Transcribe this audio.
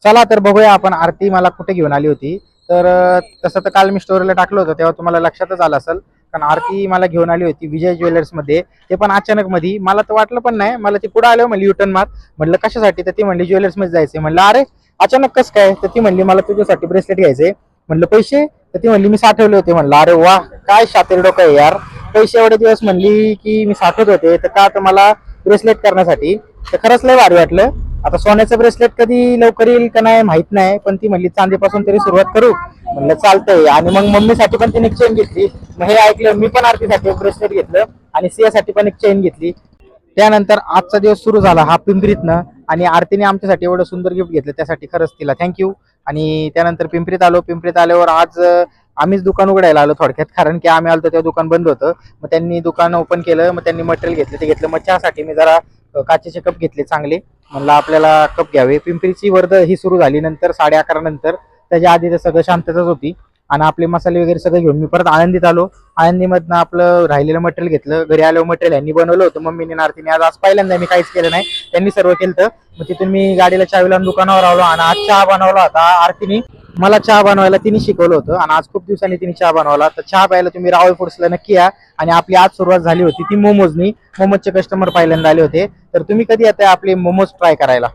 चला तर बघूया आपण आरती मला कुठे घेऊन आली होती. तर तसं तर काल मी स्टोरीला टाकलं होतं तेव्हा तुम्हाला लक्षातच आलं असेल. कारण आरती मला घेऊन आली होती विजय ज्वेलर्स मध्ये. ते पण अचानक मध्ये मला तर वाटलं पण नाही. मला ती पुढे आलं म्हणली युटर्न मार. म्हटलं कशासाठी? तर ती म्हणली ज्वेलर्स मध्ये जायचंय. म्हणलं अरे अचानक कसं काय? तर ती म्हणली मला तुझ्यासाठी ब्रेसलेट घ्यायचंय. म्हणलं पैसे? तर ती म्हणली मी साठवले होते. म्हणलं अरे वा काय शातिर डोकं आहे यार. पैसे एवढे दिवस म्हणली की मी साठवत होते तर का तुम्हाला ब्रेसलेट करण्यासाठी. तर खरंच लय भारी वाटलं. आता सोन्याचं ब्रेसलेट कधी लवकर येईल का नाही माहित नाही, पण ती म्हणली चांदीपासून तरी सुरुवात करू. म्हणलं चालतंय. आणि मग मम्मीसाठी पण तिने चेन घेतली. मग हे ऐकलं मी पण आरतीसाठी एक ब्रेसलेट घेतलं आणि सियासाठी पण एक चेन घेतली. त्यानंतर आजचा दिवस सुरू झाला हा पिंपरीतनं. आणि आरतीने आमच्यासाठी एवढं सुंदर गिफ्ट घेतलं त्यासाठी खरंच तिला थँक्यू. आणि त्यानंतर पिंपरीत आलो. पिंपरीत आल्यावर आज आम्हीच दुकान उघडायला आलो थोडक्यात, कारण की आम्ही आलो तेव्हा दुकान बंद होतं. मग त्यांनी दुकान ओपन केलं. मग त्यांनी मटेरियल घेतलं. ते घेतलं. मग चहासाठी मी जरा काचेचे कप घेतले चांगले. म्हणलं आपल्याला कप घ्यावे. पिंपरीची वर्द ही सुरू झाली नंतर 11:30 नंतर. त्याच्या आधी तर सगळं शांतताच होती. आणि आपले मसाले वगैरे सगळं घेऊन मी परत आळंदीत आलो. आळंदीमधनं आपलं राहिलेलं मटेरियल घेतलं. घरी आल्यावर मटेरियल यांनी बनवलं होतं मम्मीने आरतीने. आज पहिल्यांदा मी काहीच केलं नाही, त्यांनी सर्व केलं. मग तिथून मी गाडीला चावी लावून दुकानावर आलो. आणि आज चहा बनवला होता आरतीने. मला चहा बनवायला तिने शिकवलं होतं आणि आज खूप दिवसांनी तिने चहा बनवला. तर चहा प्यायला तुम्ही रावळ फूड्सला नक्की या. आणि आपली आज सुरुवात झाली होती ती मोमोजनी. मोमोजचे कस्टमर पहिल्यांदा आले होते. तर तुम्ही कधी येताय आपले मोमोज ट्राय करायला?